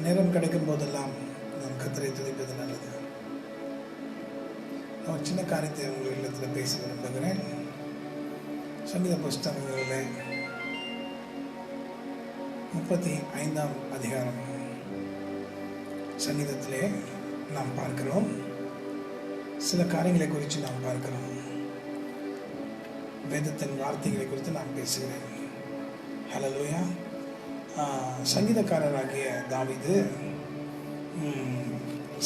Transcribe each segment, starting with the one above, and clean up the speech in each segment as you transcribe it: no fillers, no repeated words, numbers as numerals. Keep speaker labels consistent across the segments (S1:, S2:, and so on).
S1: நேரம் கிடைக்கும் போதெல்லாம் நாம் கர்த்தரை துதிப்பது நல்லது. நான் ஒரு சின்ன காரியத்தை உங்கள் இல்லத்தில் பேச விரும்புகிறேன். சங்கீத புஸ்தகங்களில் 35ஆம் அதிகாரம் சங்கீதத்திலே நாம் பார்க்கிறோம். சில காரியங்களை குறித்து நாம் பார்க்கிறோம். வேதத்தின் வார்த்தைகளை குறித்து நான் பேசுகிறேன். ஹல்லேலூயா. சங்கீதக்காரராகிய தாவீது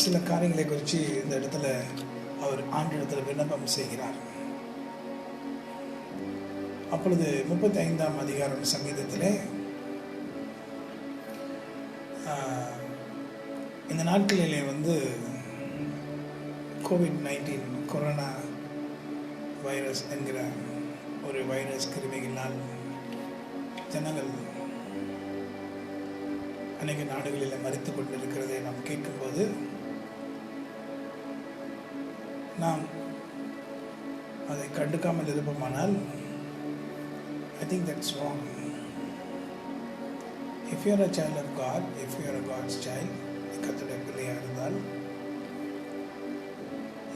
S1: சில காரியங்களை குறித்து இந்த இடத்துல அவர் ஆண்டவரிடத்தில் விண்ணப்பம் செய்கிறார். அப்பொழுது 35ஆம் அதிகாரம் சங்கீதத்திலே இந்த நாட்களிலே COVID-19 கொரோனா வைரஸ் என்கிற ஒரு வைரஸ் கிருமிகளால் ஜனங்கள் அநேக நாடுகளில் மரித்து கொண்டிருக்கிறதை நாம் கேட்கும்போது நாம் அதை கண்டுக்காமல் இருப்போமானால் I think that's wrong. If you are a child of God, if you are a God's child, கர்த்தருடைய பிள்ளையாக இருந்தால்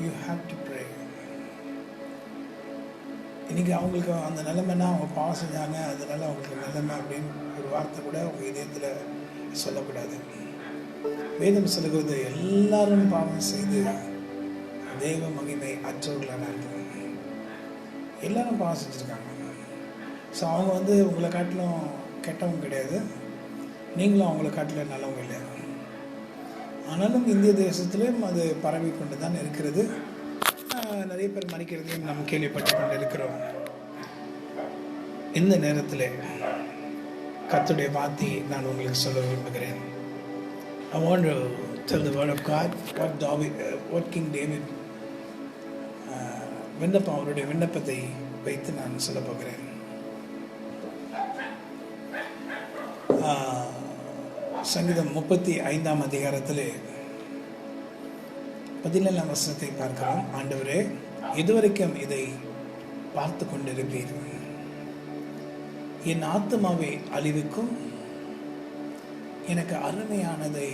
S1: you have to pray. இன்றைக்கி அவங்களுக்கு அந்த நிலைமைனா அவங்க பாவம் செஞ்சாங்க, அதனால அவங்களுக்கு நிலைமை அப்படின்னு ஒரு வார்த்தை கூட அவங்க இதயத்தில் சொல்லக்கூடாது. வேதம் சொல்லுகிறது எல்லாரும் பாவம் செய்து தேவ மகிமை அற்றவர்களானார்கள். எல்லாரும் பாவம் செஞ்சுருக்காங்க. ஸோ அவங்க உங்களை காட்டிலும் கெட்டவங்க கிடையாது, நீங்களும் அவங்கள காட்டிலும் நல்லவங்க இல்லை. ஆனாலும் இந்திய தேசத்திலும் அது பரவி கொண்டு தான் இருக்கிறது. நிறைய பேர் மறிக்கிறதையும் நாம் கேள்விப்பட்டு கொண்டு இருக்கிறோம். இந்த நேரத்தில் கர்த்தருடைய வார்த்தையை நான் உங்களுக்கு சொல்ல விரும்புகிறேன். I want to tell the word of God, what King David அவருடைய விண்ணப்பத்தை வைத்து நான் சொல்ல போகிறேன். சங்கீதம் 35ஆம் அதிகாரத்தில் 17ஆம் வசனத்தை பார்க்கிறோம். ஆண்டவரே, இதுவரைக்கும் இதை பார்த்து கொண்டிருப்பீர். என் ஆத்துமாவை அழிவுக்கும் எனக்கு அருமையானதை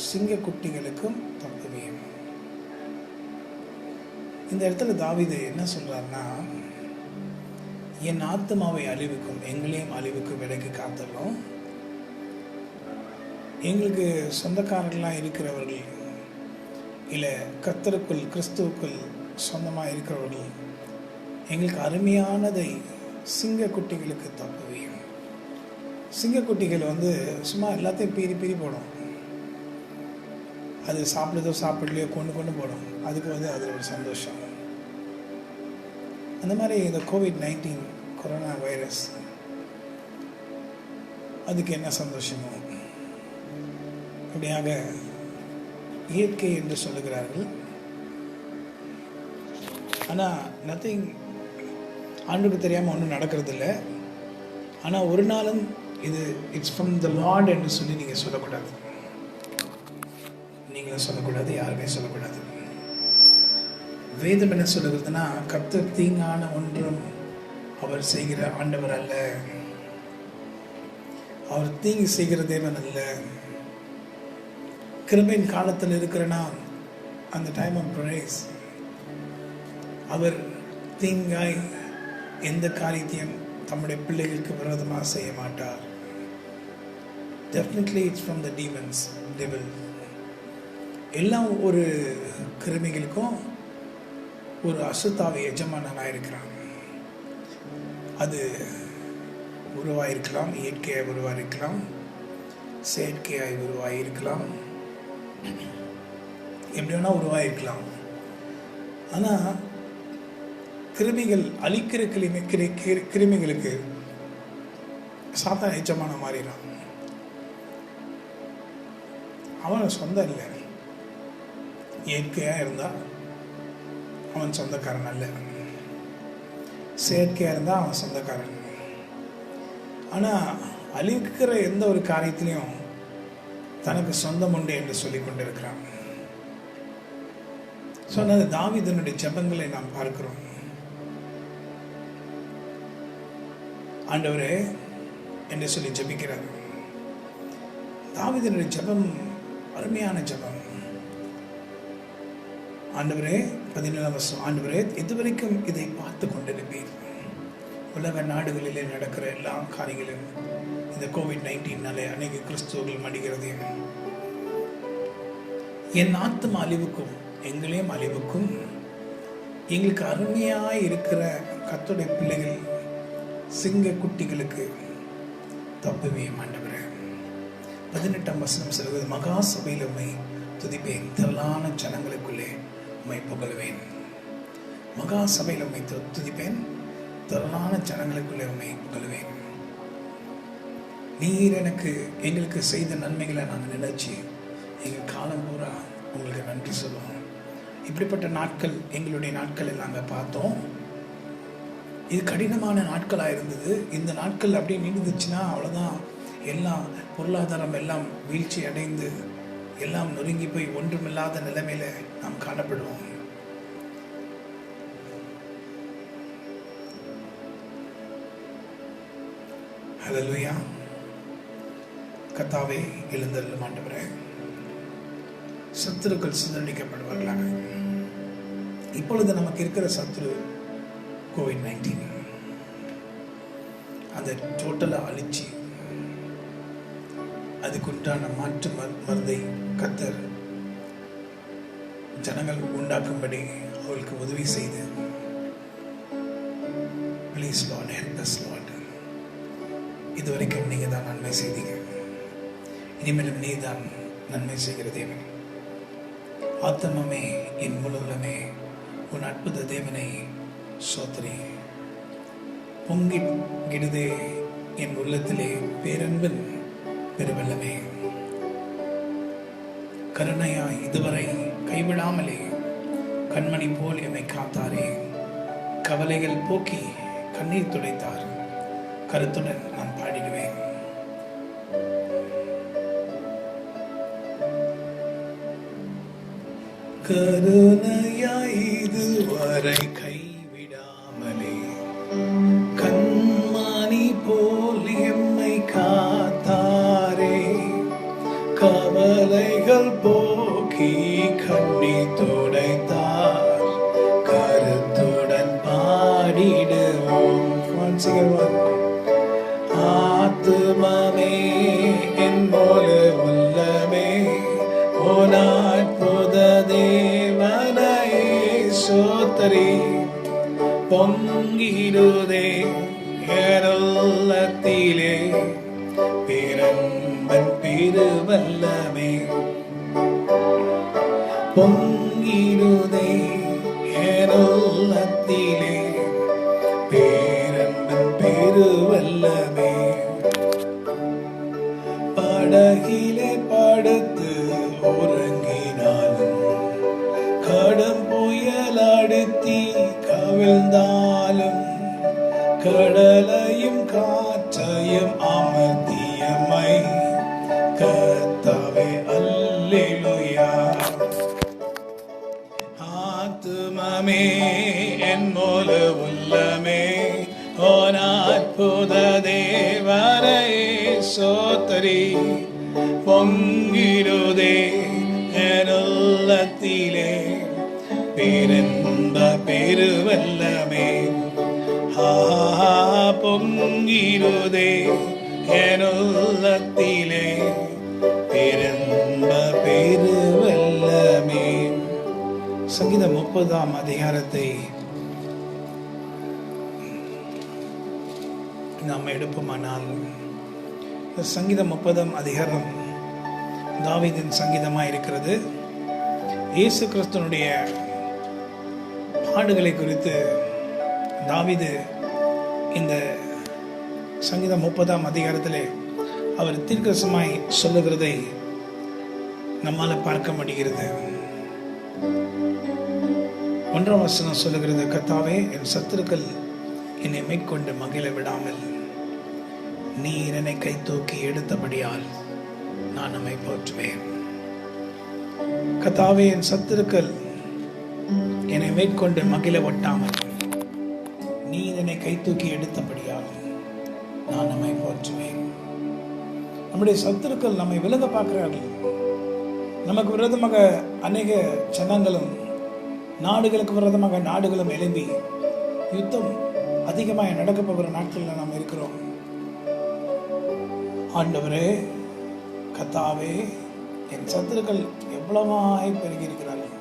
S1: சிங்கக்குட்டிகளுக்கும் தப்புவேன். இந்த இடத்துல தாவீது என்ன சொல்றாருன்னா, என் ஆத்துமாவை அழிவுக்கும் எங்களையும் அழிவுக்கும் விலைக்கு காத்தலும், எங்களுக்கு சொந்தக்காரர்களாக இருக்கிறவர்கள் இல்லை கர்த்தருக்குள் கிறிஸ்துவுக்குள் சொந்தமாக இருக்கிறவர்கள் எங்களுக்கு அருமையானதை சிங்கக்குட்டிகளுக்கு தப்புவேன். சிங்கக்குட்டிகள் சும்மா எல்லாத்தையும் பீறி போடும். அது சாப்பிடுதோ சாப்பிடலையோ கொண்டு போடும். அதுக்கு அது ஒரு சந்தோஷம். அந்த மாதிரி இந்த COVID-19 கொரோனா வைரஸ் அதுக்கு என்ன சந்தோஷமோ அப்படியாக இயற்கை என்று சொல்லுகிறார்கள். ஆனால் நத்திங் ஆண்டுக்கு தெரியாமல் ஒன்றும் நடக்கிறது இல்லை. ஆனால் ஒரு நாளும் இது இட்ஸ் ஃப்ரம் த லார்ட் என்று சொல்லி நீங்கள் சொல்லக்கூடாது. நீங்களும் சொல்லக்கூடாது, யாருமே சொல்லக்கூடாது. வேதம் என்ன சொல்லுகிறதுனா, கர்த்தர் தீங்கான ஒன்றும் அவர் செய்கிற ஆண்டவர் அல்ல, அவர் தீங்கு செய்கிற தேவன் அல்ல. கிருபையின் காலத்தில் இருக்கிறனா அந்த டைம் ஆஃப் கிரேஸ் அவர் தீங்காய் எந்த காரியத்தையும் தம்முடைய பிள்ளைகளுக்கு விரோதமாக செய்ய மாட்டார். Definitely it's from the demons, devil. எல்லாம் ஒரு கிருமிகளுக்கும் ஒரு அசுத்தாவை எஜமானனாக இருக்கிறான். அது உருவாயிருக்கலாம், இயற்கையாக உருவாயிருக்கலாம், செயற்கையாய் உருவாயிருக்கலாம், எப்படி வேணால் உருவாயிருக்கலாம். ஆனால் கிருமிகள் அழிக்கிற கிருமிகளுக்கு சாத்தான் எச்சமான மாறிடும். அவன் சொந்தம் இல்லை. இயற்கையாக இருந்தால் அவன் சொந்தக்காரன் அல்ல, செயற்கையாக இருந்தால் அவன் சொந்தக்காரன். ஆனால் அழிக்கிற எந்த ஒரு காரியத்திலையும் தனக்கு சொந்தம் உண்டு என்று சொல்லி கொண்டிருக்கிறான். ஸோ அந்த தாவீதனுடைய ஜெபங்களை நாம் பார்க்கிறோம். ஆண்டவரே என்று சொல்லி ஜெபிக்கிறார். தாவீதினுடைய ஜெபம் அருமையான ஜெபம். ஆண்டவரே, 17ஆம் வசனம், ஆண்டவரே, இதுவரைக்கும் இதை பார்த்து கொண்டிருப்பீர். உலக நாடுகளிலே நடக்கிற எல்லா காரியங்களும் இந்த COVID-19 அநேக கிறிஸ்துவர்கள் மடிகிறது. என் ஆத்தும அழிவுக்கும் எங்களையும் அழிவுக்கும் எங்களுக்கு அருமையாய் இருக்கிற கர்த்தருடைய பிள்ளைகள் சிங்க குட்டிகளுக்கு தப்புவியும் ஆண்டவரே. 18ஆம் வசனம் சொல்வது, மகா சபையில் உம்மை துதிப்பேன், திரளான ஜனங்களுக்குள்ளே உம்மை புகழ்வேன். மகா சபையில் உம்மை துதிப்பேன், திரளான ஜனங்களுக்குள்ளே உம்மை புகழ்வேன். நீர் எங்களுக்கு செய்த நன்மைகளை நாங்கள் நினைச்சு எங்கள் காலம் பூரா உங்களுக்கு நன்றி சொல்லுவோம். இப்படிப்பட்ட நாட்கள் எங்களுடைய நாட்களை நாங்கள் பார்த்தோம். இது கடினமான நாட்களாக இருந்தது. இந்த நாட்கள் அப்படியே நீடிச்சுன்னா அவ்வளோதான், எல்லாம் பொருளாதாரம் எல்லாம் வீழ்ச்சி அடைந்து எல்லாம் நொறுங்கி போய் ஒன்றுமில்லாத நிலைமையில நாம் காணப்படுவோம். ஹல்லேலூயா. கர்த்தாவே, எழுந்தருளும் ஆண்டவரே. சத்துருக்கள் சிதறடிக்கப்படுவார்களாக. இப்பொழுது நமக்கு இருக்கிற சத்துரு COVID-19. அதை டோட்டலாக அழிச்சு அதுக்குண்டான மாற்று மருந்தை கர்த்தர் ஜனங்கள் உண்டாக்கும்படி அவளுக்கு உதவி செய்து, please Lord, help us Lord. இதுவரைக்கும் நீங்கள் தான் நன்மை செய்தீங்க, இனிமேலும் நீ தான் நன்மை செய்கிற தேவன். ஆத்மமே, என் முழுவதுமே உன் அற்புத தேவனை சோத்திரி. பொங்கிடுதே என் உள்ளத்திலே பேரன்பின் பெருவெல்லமே. கருணையாய் இதுவரை கைவிடாமலே கண்மணி போல் என்னை காத்தாரே. கவலைகள் போக்கி கண்ணீர் துடைத்தார். கருத்துடன் நான் பாடிடுவேன். கருணையாய் இதுவரை கைவிடாமலே கண்மணி போல் எம்மை காத்தாரே. கவலைகள் போக்கி கண்ணீர் துடைத்தார். கருத்துடன் பாடிடுவோம். ஆத்துமமே, என் முழு உள்ளமே உன் அற்புத தேவனை சோத்திரி. பொங்கிடுதே என் உள்ளத்திலே பேரன்பன் பெருவல்லமே. பொங்கிடுதே என் உள்ளத்திலே பேரன்பன் பெருவல்லமே. படகிலே படுத்து உறங்கினாலும், கடும் புயல் அடித்தி கவிழ்ந்தாலும், கடலையும் காற்றையும் அமர்த்தியமை கர்த்தாவே, அல்லேலூயா. ஆத்துமமே, என் முழு உள்ளமே உன் அற்புத தேவனை சோத்திரி. பொங்கிடுதே என் உள்ளத்திலே பேரன்ப பெருவெல்லமே. பொங்கிடுதே என் உள்ளத்திலே பேரன்ப பெருவெல்லமே. சங்கீதம் 30ஆம் அதிகாரத்தை நாம் எடுப்போமானால், சங்கீதம் 30ஆம் அதிகாரம் தாவீதின் சங்கீதமாக இருக்கிறது. இயேசு கிறிஸ்துனுடைய பாடுகளை குறித்து தாவீது இந்த சங்கீதம் 30ஆம் அதிகாரத்திலே அவர் தீர்க்கதரிசனமாய் சொல்லுகிறதை நம்மால் பார்க்க முடிகிறது. 1ஆம் வசனம் சொல்லுகிறது, கர்த்தாவே, என் சத்துருக்கள் என்னை மேற்கொண்டு மகிழ விடாமல் நீர் என்னை கை தூக்கி எடுத்தபடியால் நான் நம்மை போற்றுவேன். கர்த்தாவே, என் சத்துருக்கள் என்னை மேற்கொண்டு மகிழ ஒட்டாமல் நீர் என்னை கை தூக்கி எடுத்தபடியால் நான் நம்மை போற்றுவேன். நம்முடைய சத்துருக்கள் நம்மை விலக பார்க்கிறார்கள். நமக்கு விரோதமாக அநேக ஜனங்களும் நாடுகளுக்கு விரோதமாக நாடுகளும் எழும்பி யுத்தம் அதிகமாக நடக்க போகிற நாட்களில் நாம் இருக்கிறோம். ஆண்டவரே, கர்த்தாவே, என் சத்துருக்கள் எவ்வளவாய் பெருகி இருக்கிறார்கள்.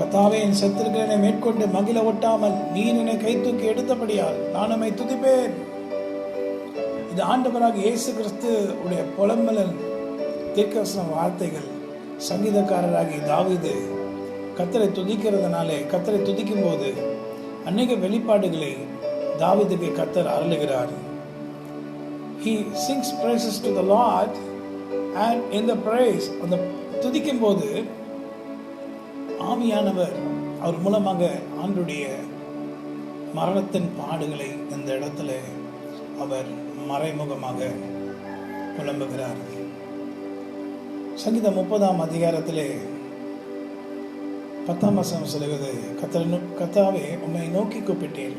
S1: கர்த்தாவே, என் சத்துருக்களை மேற்கொண்டு மகிழ ஒட்டாமல் நீர் என்னை கை தூக்கி எடுத்தபடியால் நான் நம்மை துதிப்பேன். இது ஆண்டவராக இயேசு கிறிஸ்து உடைய புலம்பலன் தீர்க்கதரிசன வார்த்தைகள். சங்கீதக்காரராகிய தாவீது கர்த்தரை துதிக்கிறதுனாலே, கர்த்தரை துதிக்கும் போது அநேக வெளிப்பாடுகளை தாவீதுக்கு கர்த்தர் அருளுகிறார். He sings praises to the Lord, and in the praise, அந்த துதிக்கும் போது ஆவியானவர் அவர் மூலமாக ஆண்டுடைய மரணத்தின் பாடுகளை இந்த இடத்துல அவர் மறைமுகமாக புலம்புகிறார். சங்கீதம் 30ஆம் அதிகாரத்திலே 10ஆம் வசனம் சொல்லுகிறது, கர்த்தாவே, உம்மை நோக்கி கூப்பிட்டேன்,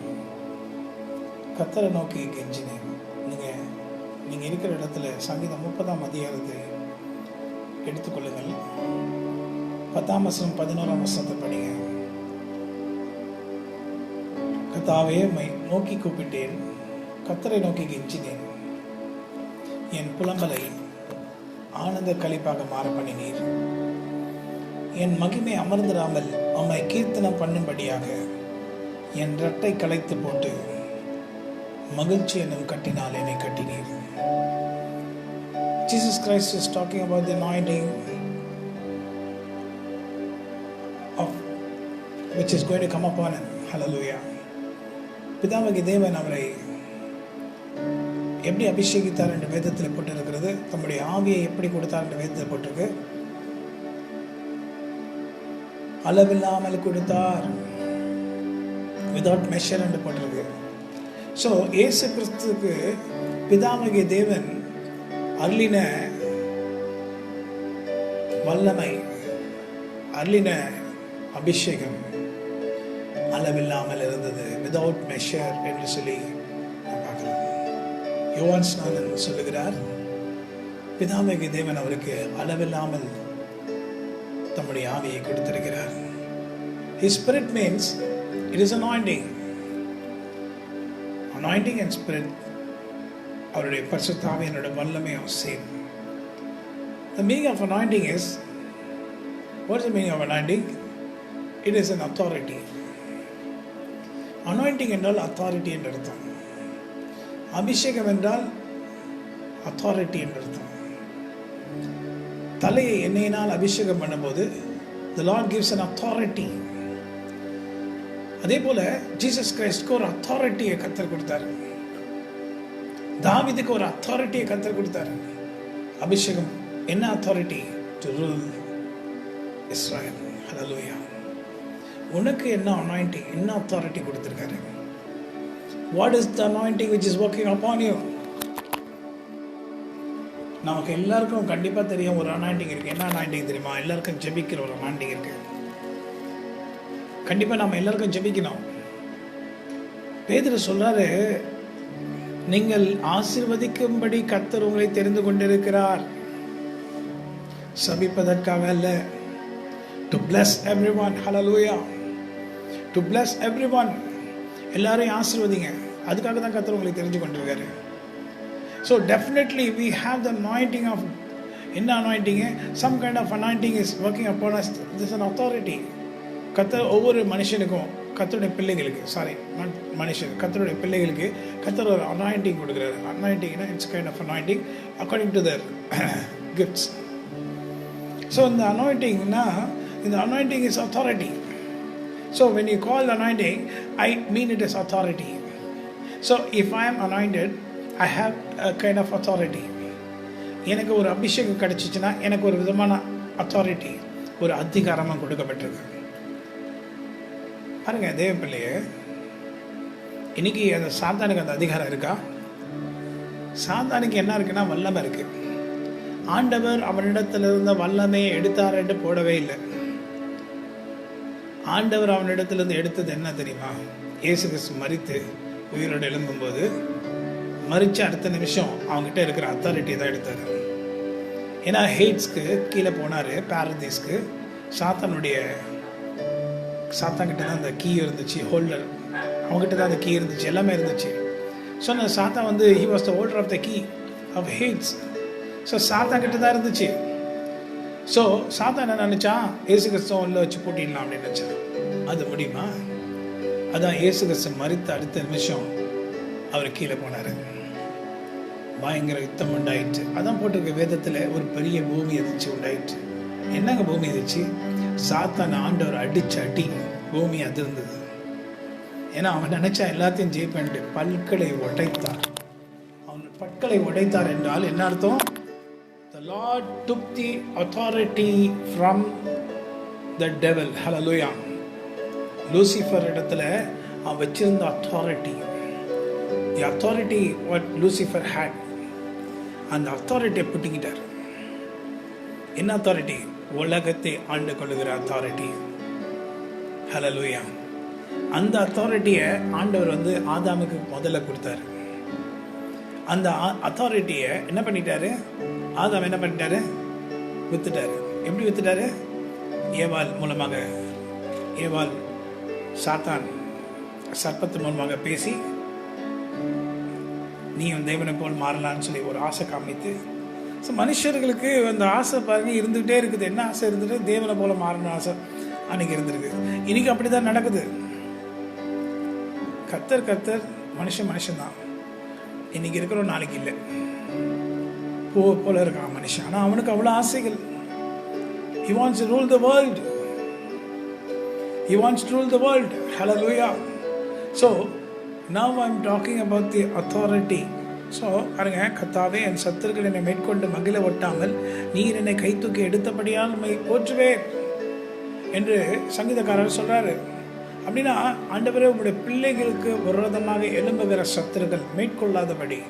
S1: கர்த்தரை நோக்கி கெஞ்சினேன். நீங்க இருக்கிற இடத்துல சங்கீதம் 30ஆம் அதிகாரத்தை எடுத்துக்கொள்ளுங்கள். 10ஆம் வசனம் 11ஆம் வசனத்தை படிங்க. கர்த்தாவே, உம்மை நோக்கி கூப்பிட்டேன், கர்த்தரை நோக்கி கெஞ்சினேன். என் புலம்பலை ஆனந்த களிப்பாக மாற பண்ணினீர். என் மகிமை அமர்ந்திராமல் உம்மை கீர்த்தனம் பண்ணும்படியாக என் இரட்டை களைத்து போட்டு மகிழ்ச்சி என்னும் கட்டினால் என்னை கட்டினீர். Jesus Christ is talking about the anointing of which is going to come upon him. Hallelujah. பிதாவாகிய தேவன் அவரை எப்படி அபிஷேகித்தார் என்ற வேதத்தில் போட்டிருக்கிறது. தம்முடைய ஆவியை எப்படி கொடுத்தார் என்ற வேதத்தில் போட்டிருக்கு. அளவில்லாமல் கொடுத்தார், without measure என்று போட்டிருக்கு. ஸோ இயேசு கிறிஸ்துக்கு பிதாவாகிய தேவன் அருளின வல்லமை, அருளின அபிஷேகம் அளவில்லாமல் இருந்தது, விதவுட் மெஷர் என்று சொல்லி பார்க்கலாம். யோவான் ஸ்நானன் சொல்லுகிறார், பிதாவாகிய தேவன் அவருக்கு அளவில்லாமல் தம்முடைய ஆவியை கொடுத்திருக்கிறார். His spirit means it is anointing. Anointing and spirit, அவருடைய பரிசுத்த ஆவியினுடைய வல்லமை same. The meaning of anointing is, what is the meaning of anointing? It is an authority. Anointing என்றால் authority என்று அர்த்தம். அபிஷேகம் என்றால் authority என்று அர்த்தம். தலையை எண்ணெயினால் அபிஷேகம் பண்ணும்போது the Lord gives an authority. அதே போல ஜீசஸ் கிரைஸ்ட்க்கு ஒரு அத்தாரிட்டியை கர்த்தர் கொடுத்தார். தாவீதுக்கு ஒரு அத்தாரிட்டியை கர்த்தர் கொடுத்தார். அபிஷேகம் என்ன authority? To rule Israel. Hallelujah. உனக்கு என்ன அனாயிண்டிங், என்ன அத்தாரிட்டி கொடுத்திருக்காரு? What is the anointing which is working upon you? நமக்கு எல்லாருக்கும் கண்டிப்பா தெரியும் ஒரு அனாயிண்டிங் இருக்கு. என்ன அனாயிண்டிங் தெரியுமா? எல்லாருக்கும் ஜெபிக்கிற ஒரு அனாயிண்டிங் இருக்கு. கண்டிப்பா நம்ம எல்லாருக்கும் ஜெபிக்கணும். பேதுரு சொல்றாரு, நீங்கள் ஆசீர்வதிக்கும்படி கர்த்தர் உங்களை தெரிந்து கொண்டிருக்கிறார், சபிப்பதற்காக அல்ல. to bless everyone. hallelujah. to bless everyone. எல்லாரையும் ஆசீர்வதிங்க, அதுக்காக தான் கர்த்தர் உங்களை தெரிந்து கொண்டிருக்காரு. so definitely we have the anointing of, என்ன anointing? some kind of anointing is working upon us. This is an authority. கர்த்தர் ஒவ்வொரு மனுஷனுக்கும், கர்த்தருடைய பிள்ளைகளுக்கு, கர்த்தருடைய பிள்ளைகளுக்கு கர்த்தர் ஒரு அனாயிண்டிங் கொடுக்குறாரு. அனாயிண்டிங்னா it's kind of anointing according to their gifts. So இந்த அனாயிண்டிங்னா, இந்த anointing is authority. So when you call anointing, I mean it is authority. So if I am anointed, I have a kind of authority. எனக்கு ஒரு அபிஷேகம் கிடைச்சிச்சுன்னா எனக்கு ஒரு விதமான authority, ஒரு அதிகாரமாக கொடுக்கப்பட்டிருக்கு. பாருங்க தேவ பிள்ளையே, இன்னைக்கு அந்த சாத்தானுக்கு அந்த அதிகாரம் இருக்கா? சாத்தானுக்கு என்ன இருக்குன்னா வல்லமை இருக்கு. ஆண்டவர் அவனிடத்தில் இருந்த வல்லமையை எடுத்தார் என்று போடவே இல்லை. ஆண்டவர் அவனிடத்திலிருந்து எடுத்தது என்ன தெரியுமா? இயேசு கிறிஸ்து மரித்து உயிரோடு எழும்பும்போது மறித்து அடுத்த நிமிஷம் அவங்ககிட்ட இருக்கிற அத்தாரிட்டியை தான் எடுத்தார். ஏன்னா ஹேட்ஸ்க்கு கீழே போனார், பாரதீஸ்க்கு. சாத்தான்கிட்ட தான் அந்த கீ இருந்துச்சு, ஹோல்டர். அவங்ககிட்ட தான் அந்த கீ இருந்துச்சு, எல்லாமே இருந்துச்சு. ஸோ அந்த சாத்தான் வந்து he was the holder of the key of Hades. So சாத்தான்கிட்ட தான் இருந்துச்சு. ஸோ சாத்தான் என்ன நினச்சான், இயேசு கிறிஸ்துவ உள்ள வச்சு பூட்டிடலாம் அப்படின்னு நினச்சான். அது முடியுமா? அதான் இயேசு கிறிஸ்து மரித்த அடுத்த நிமிஷம் அவர் கீழே போனார். பயங்கர யுத்தம் உண்டாயிடுச்சு. அதான் போட்டிருக்க வேதத்தில் ஒரு பெரிய பூமி எதிர்ச்சி உண்டாயிடுச்சு. என்னங்க பூமி எதிர்ச்சி? சாத்தான் ஆண்டவர் அடிச்சு அடி பூமி அதிர்ந்தது. ஏன்னா அவன் நினைச்சா எல்லாத்தையும் ஜெயிப்பேன்ட்டு பற்களை உடைத்தார். அவன் பற்களை உடைத்தார் என்றால் என்ன அர்த்தம்? The Lord took the authority from the devil. Hallelujah. Lucifer இடத்துல அவன் வச்சிருந்த authority, the authority what Lucifer had, அந்த அத்தாரிட்டியை புட்டிக்கிட்டார். என்ன அத்தாரிட்டி? உலகத்தை ஆண்டு கொள்ளுகிற அத்தாரிட்டி. ஹல்லேலூயா. அந்த அத்தாரிட்டியை ஆண்டவர் வந்து ஆதாமுக்கு முதல்ல கொடுத்தாரு. அந்த அத்தாரிட்டியை என்ன பண்ணிட்டாரு? ஆதாம் என்ன பண்ணிட்டாரு? வித்துட்டாரு. எப்படி வித்துட்டாரு? ஏவாள் மூலமாக. ஏவாள் சாத்தான் சர்ப்பத்து மூலமாக பேசி நீயும் தேவனை போல் மாறலான்னு சொல்லி ஒரு ஆசை காமித்து, ஸோ மனுஷர்களுக்கு அந்த ஆசை பாருங்க இருந்துகிட்டே இருக்குது. என்ன ஆசை இருந்துட்டு? தேவனை போல மாறணும் ஆசை அன்னைக்கு இருந்திருக்கு. இன்னைக்கு அப்படிதான் நடக்குது. கர்த்தர் மனுஷன்தான். இன்னைக்கு இருக்கிறோம், நாளைக்கு இல்லை. போல இருக்கான் மனுஷன். ஆனால் அவனுக்கு அவ்வளோ ஆசைகள். He wants to rule the world. He wants to rule the world. Hallelujah. So now I'm talking about the authority. So பாருங்க, கர்த்தாவே என் சத்துருக்கள் என்னை மேற்கொண்டு மகிழ ஒட்டாமல் நீர் என்னை கை தூக்கி எடுத்தபடியால் உம்மை போற்றுவேன் என்று சங்கீதக்காரர் சொல்றாரு. அப்படின்னா ஆண்டவரே உங்களுடைய பிள்ளைகளுக்கு விரோதமாக எழும்புகிற சத்துருக்கள் மேற்கொள்ளாதபடி,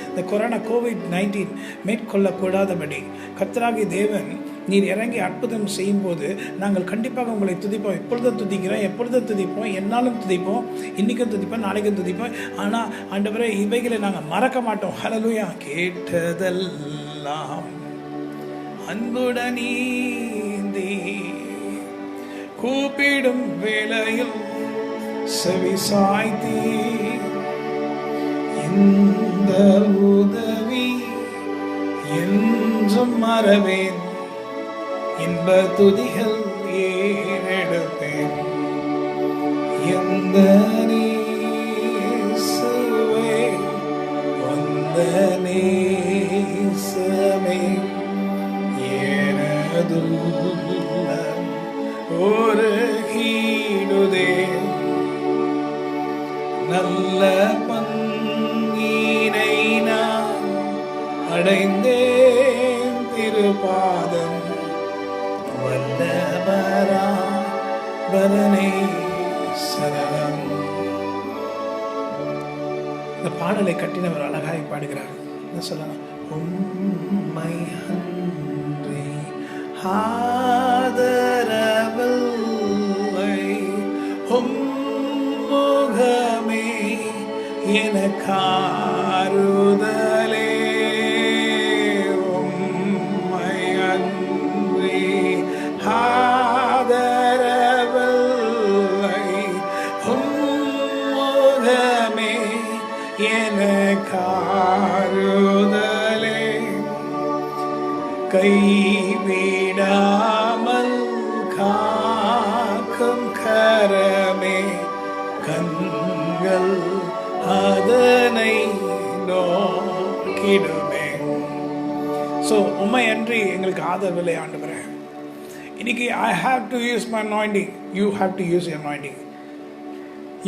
S1: இந்த கொரோனா COVID-19 மேற்கொள்ளக்கூடாதபடி கர்த்தராகிய தேவன் நீர் இறங்கி அற்புதம் செய்யும் போது நாங்கள் கண்டிப்பாக உங்களை துதிப்போம். எப்பொழுதும் துதிக்கிறோம், எப்பொழுதும் துதிப்போம், என்னாலும் துதிப்போம், இன்னைக்கும் துதிப்போம், நாளைக்கும் துதிப்போம். ஆனால் ஆண்டவரே இவைகளை நாங்கள் மறக்க மாட்டோம். ஹல்லேலூயா. கேட்டதெல்லாம் அன்புடன் நீந்தி கூப்பிடும் வேளையில் செவி சாய்த்தி இந்த உதவி என்றும் மறவேன், இன்ப துதிகள் ஏறெடுப்பேன். எந்த நேசமே வந்த நேசமே ஏனதுள்ள ஒரு கீடுதே, நல்ல பங்கினை நான் அடைந்தேன் திருப்பாதம் வல்லவரா பரனை சரணம். இந்த பாடலை கட்டினவர் அழகாய் பாடுகிறார். என்ன சொல்லலாம்? உம்மை அன்றி ஆதரவில்லை, உம்முகமே எனக்காறுதலே. உம்மை அன்றி ஆதரவில்லை, உம்முகமே எனக்காறுதலே. கைவிடாமல் காக்கும் கரமே, கண்கள் அதனை நோக்கிடுமே. ஸோ உம்மை அன்றி எங்களுக்கு ஆதரவில்லை ஆண்டவரே. இன்னைக்கு I have to use my anointing. You have to use your anointing.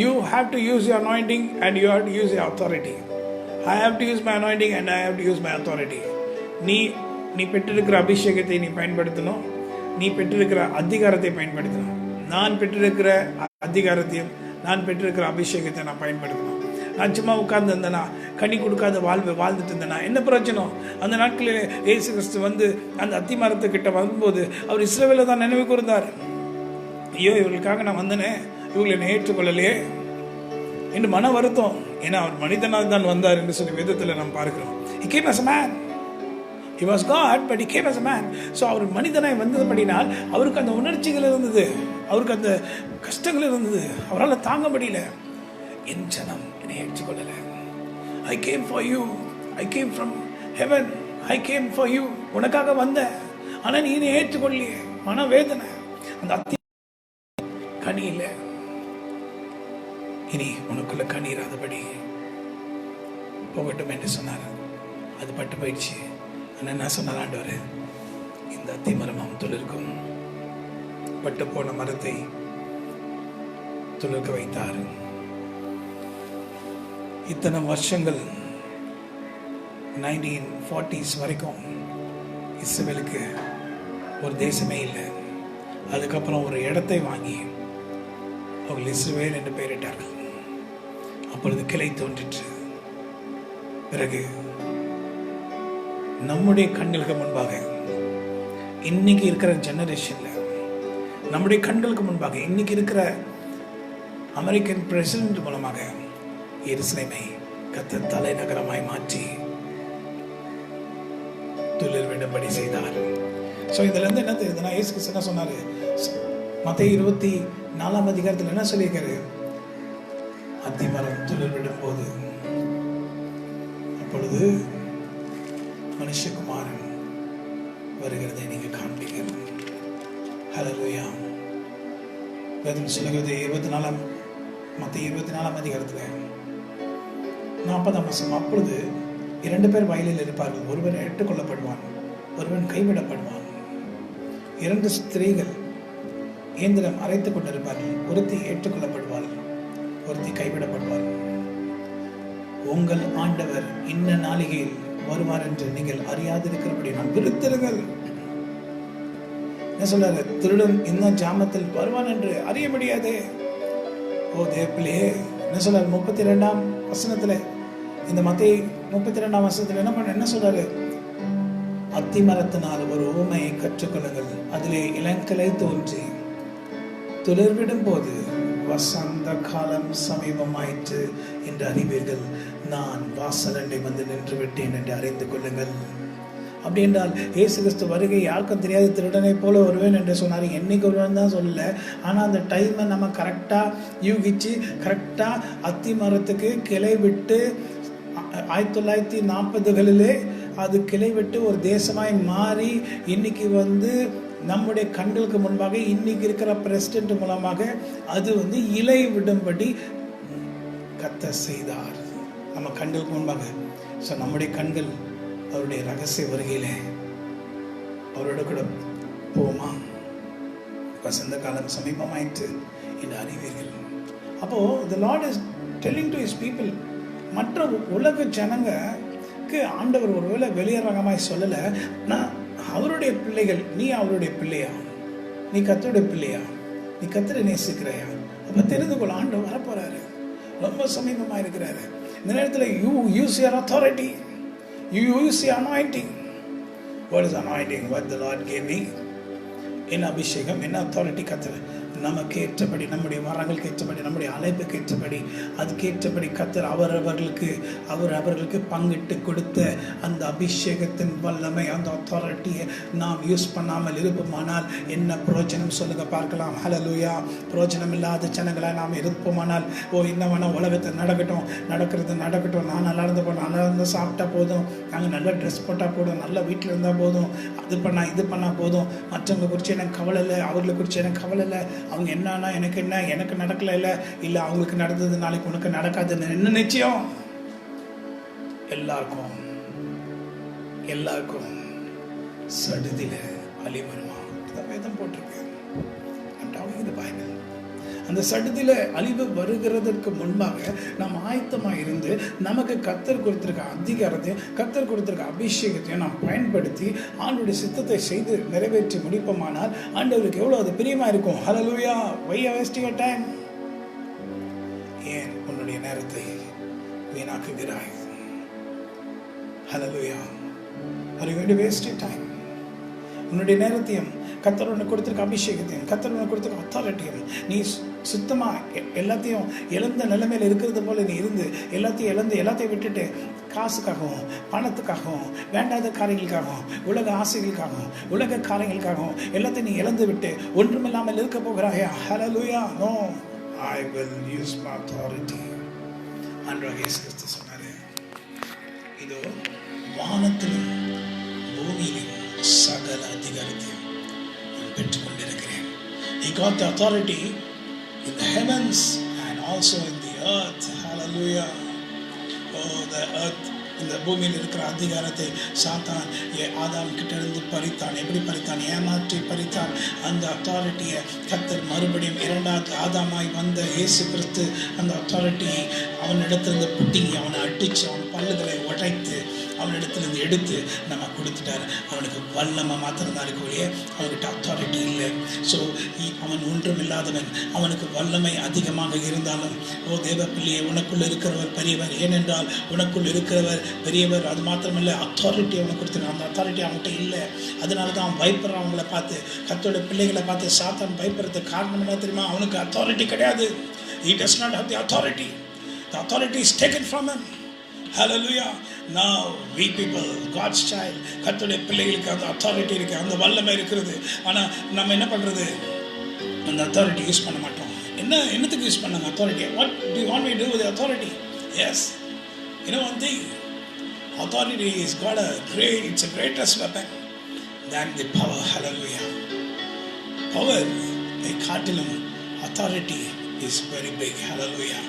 S1: You have to use your anointing and you have to use your authority. I have to use my anointing and I have to use my authority. நீ பெற்றிருக்கிற அபிஷேகத்தை நீ பயன்படுத்தணும். நீ பெற்றிருக்கிற அதிகாரத்தை பயன்படுத்தணும். நான் பெற்றிருக்கிற அதிகாரத்தையும் நான் பெற்றிருக்கிற அபிஷேகத்தை நான் பயன்படுத்தணும். நான் சும்மா உட்கார்ந்து இருந்தேனா, கனி கொடுக்காத வாழ்ந்துட்டு இருந்தேனா என்ன பிரயோஜனம்? அந்த நாட்களில் இயேசு கிறிஸ்து வந்து அந்த அத்தி மரத்துக்கிட்ட வரும்போது அவர் இஸ்ரவேலை தான் நினைவு கூர்ந்தார். ஐயோ, இவர்களுக்காக நான் வந்தனே, இவங்களை என்னை ஏற்றுக்கொள்ளலையே என்று மன வருத்தம். ஏன்னா அவர் மனிதனாக தான் வந்தார் என்று சொல்லி வேதத்தில் நாம் பார்க்கிறோம். He came as a man. He was God, but he came as a man. So அவர் மனிதனாய் வந்தபடினால் அவருக்கு அந்த உணர்ச்சிகள் இருந்தது, அவருக்கு அந்த கஷ்டங்கள் இருந்தது, அவரால் தாங்க முடியல. என் ஜனம் என்னை ஏற்றுக்கொள்ளலை. I came for you. I came from heaven. I came for you. உனக்காக வந்தேன், ஆனால் நீ என்னை ஏற்றுக்கொள்ளியே. மனவேதனை, அந்த அத்தி கனி இல்லை. இனி உனக்குள்ள கண்ணீராதபடி போகட்டும் என்று சொன்னார். அது பட்டு போயிடுச்சு. ஆனால் என்ன சொன்னார் ஆண்டவர்? இந்த அத்தி மரமும் துளிர்க்கும். பட்டு போன மரத்தை துளிர்க்க வைத்தார். இத்தனை வருஷங்கள் 1940s வரைக்கும் இஸ்ரவேலுக்கு ஒரு தேசமே இல்லை. அதுக்கப்புறம் ஒரு இடத்தை வாங்கி அவர்கள் இஸ்ரவேல் என்று பெயரிட்டார்கள். அப்பொழுது கிளை தோன்றிற்று. பிறகு நம்முடைய கண்களுக்கு முன்பாக இன்னைக்கு இருக்கிற ஜெனரேஷன்ல, நம்முடைய கண்களுக்கு முன்பாக இன்னைக்கு இருக்கிற அமெரிக்கன் பிரசிடென்ட் மூலமாக எருசலேமை கர்த்தர் தலைநகரமாய் மாற்றி துளிர் விடும்படி செய்தார். ஸோ இதுல இருந்து என்ன தெரியுதுன்னா, இயேசு கிறிஸ்து என்ன சொன்னாரு? மத்தேயு 24ஆம் அதிகாரத்தில் என்ன சொல்லியிருக்காரு? அத்தி மரம் துளிர் விடும் போது அப்பொழுது மனுஷகுமாரன் வருகிறதை நீங்க காண்பீர்கள். ஹல்லேலூயா. வேதம் சொல்லுகிறது மத்தேயு 24ஆம் அதிகாரத்தில் 40ஆம் வசனம், அப்பொழுது 2 பேர் வயலில் இருப்பார்கள், ஒருவன் ஏற்றுக்கொள்ளப்படுவான், ஒருவன் கைவிடப்படுவான். 2 ஸ்திரீகள் இயந்திரம் அரைத்துக் கொண்டிருப்பார்கள், ஒருத்தி ஏற்றுக்கொள்ளப்படுவாள், ஒருத்தி கைவிடப்படுவாள். உங்கள் ஆண்டவர் இன்ன நாளிகையில் வருவார் என்று நீங்கள் அறியாதிருக்கிறபடி நான் விருத்திருங்கள். என்ன சொல்றாரு? திருடன் இன்னும் ஜாமத்தில் வருவான் என்று அறிய முடியாதே. ஓ தேவப்பிலே, என்ன சொல்றாரு? 32ஆம் வசனத்துல, இந்த மத்தேயு 32ஆம் வசனத்துல என்ன சொல்றாரு? அத்தி மரத்தினால் ஒரு உவமையை கற்றுக்கொள்ளுங்கள். அதிலே இளங்கிளை தோன்றி துளிர்விடும் போது வசந்த காலம் சமீபமாயிற்று என்று அறிவீர்கள். நான் வாசலண்டை வந்து நின்று விட்டேன் என்று அறிந்து கொள்ளுங்கள். அப்படி என்றால் இயேசு கிறிஸ்து வருகை யாருக்கும் தெரியாது. திருடனை போல வருவேன் என்று சொன்னார். என்னைக்கு வருவேன் தான் சொல்லல. ஆனால் அந்த டைமை நம்ம கரெக்டாக யூகிச்சு கரெக்டாக அத்தி மரத்துக்கு கிளை விட்டு 1940களிலே அது கிளை விட்டு ஒரு தேசமாய் மாறி இன்னைக்கு வந்து நம்முடைய கண்களுக்கு முன்பாக இன்னைக்கு இருக்கிற பிரசிடென்ட் மூலமாக அது இலை விடும்படி கர்த்தர் செய்தார் நம்ம கண்களுக்கு முன்பாக. ஸோ நம்முடைய கண்கள் அவருடைய ரகசிய வருகையில அவரோட கூட போமா? வசந்த காலம் சமீபமாயிற்று என்று அறிவீர்கள். அப்போ the Lord is telling to his people, மற்ற உலக ஜனங்களுக்கு ஆண்டவர் ஒருவேளை வெளியரங்கமாய் சொல்லல, நான் அவருடைய பிள்ளைகள், நீ அவருடைய பிள்ளையா, நீ கர்த்தருடைய பிள்ளையா, நீ கர்த்தரை நேசிக்கிறையா, அப்ப தெரிந்து கொள்ள ஆண்டவர் வரப்போறாரு, ரொம்ப சமீபமா இருக்கிறாரு. இந்த நேரத்தில் you use your authority, you use your anointing. What is anointing? What the Lord gave me. என்ன அபிஷேகம், என்ன அத்தாரிட்டி கர்த்தர் நமக்கு ஏற்றபடி, நம்முடைய வரங்களுக்கு ஏற்றபடி, நம்முடைய அழைப்புக்கு ஏற்றபடி, அதுக்கேற்றபடி கர்த்தர் அவர்களுக்கு பங்கிட்டு கொடுத்த அந்த அபிஷேகத்தின் வல்லமை, அந்த அத்தாரிட்டியை நாம் யூஸ் பண்ணாமல் இருப்போமானால் என்ன பிரயோஜனம் சொல்லுங்க பார்க்கலாம். ஹல்லேலூயா. பிரயோஜனம் இல்லாத ஜனங்களாக நாம் இருப்போமானால், என்ன வேணால் உலகத்தை நடக்கட்டும், நான் நல்லா இருந்து போனோம், நல்லா இருந்து சாப்பிட்டா போதும், நாங்கள் நல்ல ட்ரெஸ் போட்டால் போதும், நல்ல வீட்டில் இருந்தால் போதும், இது பண்ணால் போதும், மற்றவங்க குறித்து எனக்கு கவலை இல்லை, அவர்களை குறித்து எனக்கு கவலை இல்லை, அவங்க என்னன்னா எனக்கு நடக்கல இல்லை அவங்களுக்கு நடந்தது நாளைக்கு உனக்கு நடக்காதுன்னு என்ன நிச்சயம்? எல்லாருக்கும் சடுதில அழி வருமா? வேதம் போட்டிருக்கு. அந்த சடுதில அழிவு வருகிறதற்கு முன்பாக நாம் ஆயத்தமாக இருந்து நமக்கு கர்த்தர் கொடுத்திருக்க அதிகாரத்தையும் கர்த்தர் கொடுத்திருக்க அபிஷேகத்தையும் நாம் பயன்படுத்தி ஆண்டவருடைய சித்தத்தை செய்து நிறைவேற்றி முடிப்போமானால் ஆண்டவருக்கு எவ்வளவு அது பிரியமா இருக்கும். ஹல்லேலூயா. Why are you wasting your time? ஏன் உன்னுடைய நேரத்தை வீணாக்குகிறாய்? ஹல்லேலூயா. Are you going to waste your time? உன்னுடைய நேரத்தையும் கர்த்தர் உனக்கு கொடுத்திருக்க அபிஷேகத்தையும் கர்த்தர் உனக்கு கொடுத்திருக்க அத்தாரிட்டியும் நீ சுத்தமாக எல்லாத்தையும் இழந்த நிலைமையில் இருக்கிறது போல நீ இருந்து எல்லாத்தையும் விட்டுட்டு காசுக்காகவும் பணத்துக்காகவும் வேண்டாத காரியங்களுக்காகவும் உலக ஆசைகளுக்காகவும் உலக காரியங்களுக்காகவும் எல்லாத்தையும் நீ இழந்து விட்டு ஒன்றுமில்லாமல் இருக்க போகிறாயா? Hallelujah. No, I will use my authority. ஆண்டவராகிய இயேசு கிறிஸ்து சொன்னாரு, இதோ வானத்திலும் பூமியிலும் சகல அதிகாரத்தையும் நான் பெற்றுக்கொண்டிருக்கிறேன். He got the authority in the heavens and also in the earth. Hallelujah. Oh, the earth, இந்த பூமியில் இருக்கிற அதிகாரத்தை சாத்தான் ஆதாம் கிட்ட இருந்து பறித்தான். எப்படி பறித்தான்? ஏமாற்றி பறித்தான். அந்த அத்தாரிட்டியை கர்த்தர் மறுபடியும் இரண்டாவது ஆதாமாய் வந்த இயேசு கிறிஸ்து அந்த அத்தாரிட்டியை அவனிடத்திலிருந்து பிடுங்கி அவனை அடித்து அவன் பல்லுகளை உடைத்து அவனிடத்திலிருந்து எடுத்து நம்ம கொடுத்துட்டார். அவனுக்கு வல்லமை மாத்திரம்தான் இருக்கக்கூடிய, அவன்கிட்ட அத்தாரிட்டி இல்லை. ஸோ அவன் ஒன்றும் இல்லாதவன். அவனுக்கு வல்லமை அதிகமாக இருந்தாலும், ஓ தேவ பிள்ளையே, உனக்குள் இருக்கிறவர் பெரியவர். ஏனென்றால் உனக்குள் இருக்கிறவர் பெரியவர். அது மாத்திரமில்லை, அத்தாரிட்டி அவனுக்கு கொடுத்துருக்கான். அந்த அத்தாரிட்டி அவன்கிட்ட இல்லை. அதனால தான் அவன் பயப்படுறான். அவங்கள பார்த்து, கர்த்தருடைய பிள்ளைகளை பார்த்து சாத்தான் பயப்படுறதுக்கு காரணம் என்ன தெரியுமா? அவனுக்கு அத்தாரிட்டி கிடையாது. He does not have the authority. The authority is taken from him. Hallelujah. Now we people, God's child, கர்த்தருடைய பிள்ளைகளுக்கு அந்த அத்தாரிட்டி இருக்கு, அந்த வல்லமை இருக்கிறது. ஆனால் நம்ம என்ன பண்ணுறது? அந்த அத்தாரிட்டி யூஸ் பண்ண மாட்டோம். என்னத்துக்கு யூஸ் பண்ணாங்க authority? What do you want me to do with the authority? Yes. You know one thing, authority is got it's a greatest weapon than the power. Hallelujah. Power காட்டிலும் authority is very big. Hallelujah.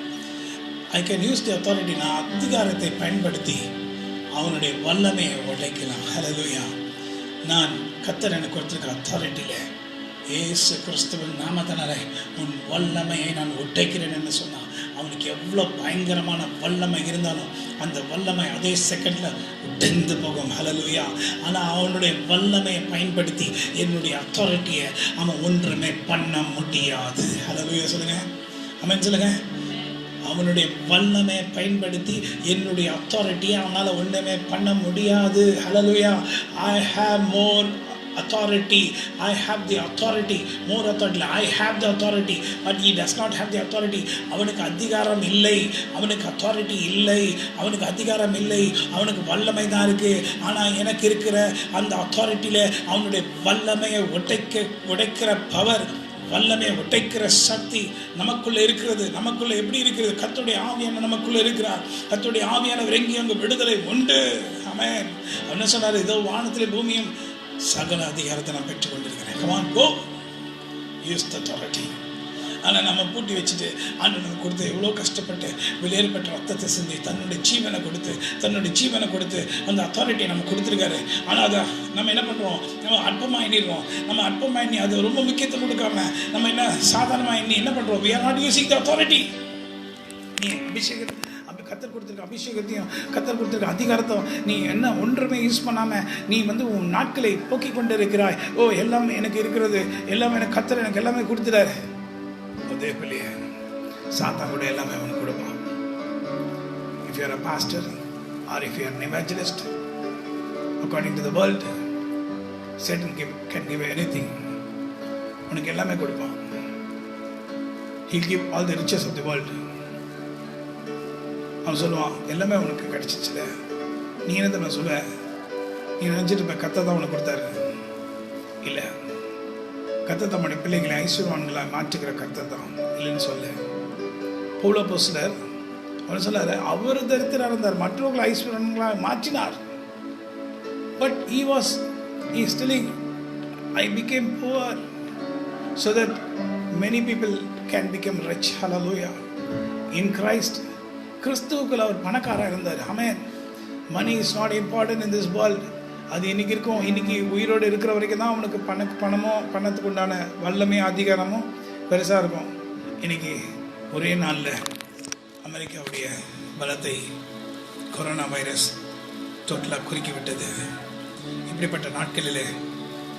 S1: I can use the authority. நான் அதிகாரத்தை பயன்படுத்தி அவனுடைய வல்லமையை உடைக்கலாம். ஹல்லேலூயா. நான் கர்த்தர் எனக்கு கொடுத்திருக்க அத்தாரிட்டியில் இயேசு கிறிஸ்துவின் நாமத்தினாலே உன் வல்லமையை நான் உடைக்கிறேன் என்று சொன்னான். அவனுக்கு எவ்வளோ பயங்கரமான வல்லமை இருந்தாலும் அந்த வல்லமை அதே செகண்டில் உடைந்து போகும். ஹல்லேலூயா. ஆனால் அவனுடைய வல்லமையை பயன்படுத்தி என்னுடைய அத்தாரிட்டியை அவன் ஒன்றுமே பண்ண முடியாது. ஹல்லேலூயா சொல்லுங்க. ஆமென் சொல்லுங்க. அவனுடைய வல்லமையை பயன்படுத்தி என்னுடைய அத்தாரிட்டியை அவனால் ஒன்றுமே பண்ண முடியாது. ஹல்லேலூயா. I have more authority. I have the authority. More authority. I have the authority. But he does not have the authority. அவனுக்கு அதிகாரம் இல்லை. அவனுக்கு அத்தாரிட்டி இல்லை. அவனுக்கு அதிகாரம் இல்லை. அவனுக்கு வல்லமை தான் இருக்குது. ஆனால் எனக்கு இருக்கிற அந்த அத்தாரிட்டியில் அவனுடைய வல்லமையை உடைக்கிற பவர், வல்லமையை உடைக்கிற சக்தி நமக்குள்ளே இருக்கிறது. நமக்குள்ளே எப்படி இருக்கிறது? கர்த்தருடைய ஆவியான நமக்குள்ளே இருக்கிறார். கர்த்தருடைய ஆவியானவர் எங்கேயும் அங்கே விடுதலை உண்டு. ஆமென். என்ன சொன்னார்? இதோ வானத்திலே பூமியும் சகல அதிகாரத்தை நான் பெற்றுக்கொண்டிருக்கிறேன். Come on, go. Use the authority. ஆனால் நம்ம பூட்டி வச்சுட்டு ஆண்டவனுக்கு கொடுத்து எவ்வளோ கஷ்டப்பட்டு வெளியேறப்பட்ட ரத்தத்தை சிந்தி தன்னுடைய ஜீவனை கொடுத்து அந்த அத்தாரிட்டியை நம்ம கொடுத்துருக்காரு. ஆனால் அதை நம்ம என்ன பண்ணுறோம்? நம்ம அற்பமாக எண்ணிடுறோம். நம்ம அற்பமாக எண்ணி அது ரொம்ப முக்கியத்துவம் கொடுக்காம நம்ம என்ன சாதாரணமாக எண்ணி என்ன பண்ணுறோம்? We are not using the authority. நீ கர்த்தர் கொடுத்துருக்க அபிஷேகத்தையும் கர்த்தர் கொடுத்துருக்க அதிகாரத்தை நீ என்ன ஒன்றுமே யூஸ் பண்ணாமல் நீ உன் நாட்களை போக்கி கொண்டு இருக்கிறாய். ஓ எல்லாமே எனக்கு இருக்கிறது, எல்லாமே எனக்கு கர்த்தர் எனக்கு எல்லாமே கொடுத்துட்டாரு. அதே பிள்ளைய சாத்தான் கூட எல்லாமே அவனுக்கு கொடுப்பான். If you are a pastor or if you are an evangelist, according to the world, Satan can give anything. உனக்கு எல்லாமே கொடுப்பான். He'll give all the riches of the world. அவன் சொல்லுவான், எல்லாமே உனக்கு கிடைச்சிச்சுல, நீ என்ன தான் சொல்ல? நீ நினைச்சிட்டு இப்போ கர்த்தர் தான் உனக்கு கொடுத்தாரு. இல்லை, கர்த்தர் தம்முடைய பிள்ளைகளை ஐஸ்வர்யவான்களை மாற்றுகிற கர்த்தர் தான். இல்லைன்னு சொல்ல. பவுல் அப்போஸ்தலர் அவர் சொல்லாரு, அவர் தரித்திரராக இருந்தார், மற்றவர்களை ஐஸ்வர்யவான்களாக மாற்றினார். But he is telling, I became poor so that many people can become rich. Hallelujah. In Christ, கிறிஸ்துவுக்குள் அவர் பணக்காரராக இருந்தார். Amen. Money is not important in this world. அது இன்றைக்கி இருக்கும். இன்றைக்கி உயிரோடு இருக்கிற வரைக்கும் தான் அவனுக்கு பணத்துக்கு உண்டான வல்லமையும் அதிகாரமும் பெருசாக இருக்கும். இன்றைக்கி ஒரே நாளில் அமெரிக்காவுடைய பலத்தை கொரோனா வைரஸ் டோட்டலாக குறுக்கி விட்டது. இப்படிப்பட்ட நாட்களில்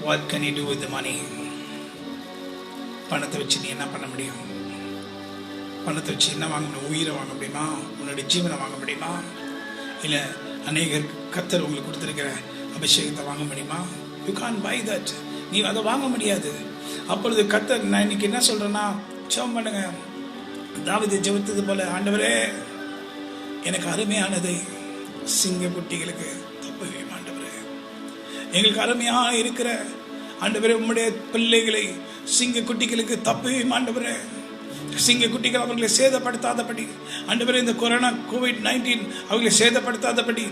S1: what can you do with the money? பணத்தை வச்சு நீ என்ன பண்ண முடியும்? பணத்தை வச்சு என்ன வாங்க முடியும்? உயிரை வாங்க முடியுமா? உன்னுடைய ஜீவனை வாங்க முடியுமா? இல்லை அநேகர் கர்த்தர் உங்களுக்கு கொடுத்துருக்கிற அபிஷேகத்தை வாங்க முடியுமா? You can buy that. நீ அதை வாங்க முடியாது. அப்பொழுது கர்த்தர், நான் இன்னைக்கு என்ன சொல்கிறேன்னா, ஜெபம் பண்ணுங்க. தாவீது ஜெபித்தது போல, ஆண்டவரே எனக்கு அருமையானதை சிங்க குட்டிகளுக்கு தப்புவேன் ஆண்டவரே. எங்களுக்கு அருமையாக இருக்கிற ஆண்டவரே உம்முடைய பிள்ளைகளை சிங்க குட்டிகளுக்கு தப்புவேன் ஆண்டவரே. சிங்க குட்டிகள் அவர்களை சேதப்படுத்தாதபடி ஆண்டவரே, இந்த கொரோனா COVID-19 அவர்களை சேதப்படுத்தாதபடி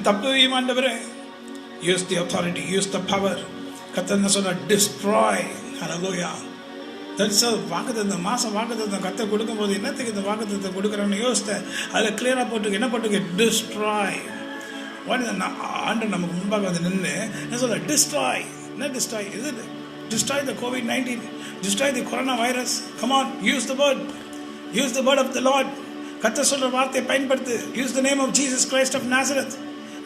S1: தப்புவேன் ஆண்டவரே. Use the authority, use the power. கர்த்தர் சொன்ன டிஸ்ட்ராய். ஹல்லேலூயா. தட்ஸ் வாக்குத்தத்தம். மாதம் வாக்குத்தத்தம் கர்த்தர் கொடுக்கும்போது என்னத்துக்கு இந்த வாக்குத்தத்தம் கொடுக்குறோன்னு யோசித்தேன். அதில் கிளியராக போட்டுருக்கு. என்ன போட்டுருக்கு? டிஸ்ட்ராய். ஆண்டவர் நமக்கு முன்பாக வந்து நின்று என்ன சொல்ல? டிஸ்ட்ராய். என்ன டிஸ்ட்ராய்? இது destroy the COVID-19, destroy the coronavirus. Come on, use the word. Use the word of the Lord. கர்த்தர் சொல்ற வார்த்தையை பயன்படுத்து. Use the name of Jesus Christ of Nazareth.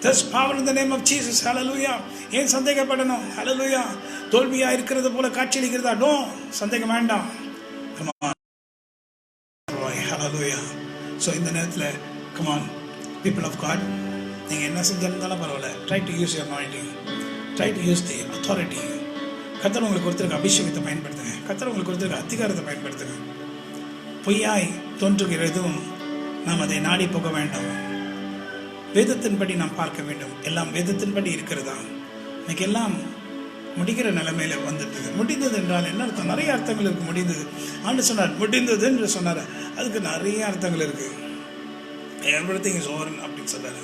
S1: There's power in the name of Jesus. Hallelujah. ஏன் சந்தேகப்படணும்? Hallelujah. தோல்வியா இருக்கிறது போல காட்சியளிக்கிறதா? No, சந்தேகம் வேண்டாம். Come on. Hallelujah. So இந்த நேரத்தில் come on, people of God, நீங்கள் என்ன செஞ்சிருந்தாலும் பரவாயில்ல. Try to use your anointing. Try to use the authority. கர்த்தர் உங்களுக்கு கொடுத்திருக்க அபிஷேகத்தை பயன்படுத்துங்க. கர்த்தர் உங்களுக்கு கொடுத்திருக்க அதிகாரத்தை பயன்படுத்துங்க. பொய்யாய் தோன்றுகிறதும் நாம் அதை நாடி போக வேண்டாம். வேதத்தின்படி நாம் பார்க்க வேண்டும். எல்லாம் வேதத்தின்படி இருக்கிறதா? இன்னைக்கு எல்லாம் முடிகிற நிலைமையில வந்துட்டு. முடிந்தது என்றால் என்ன அர்த்தம்? நிறைய அர்த்தங்கள் இருக்கு. முடிந்தது ஆண்டு சொன்னார், முடிந்தது என்று சொன்னார். அதுக்கு நிறைய அர்த்தங்கள் இருக்கு. everything is over அப்படின்னு சொன்னார்.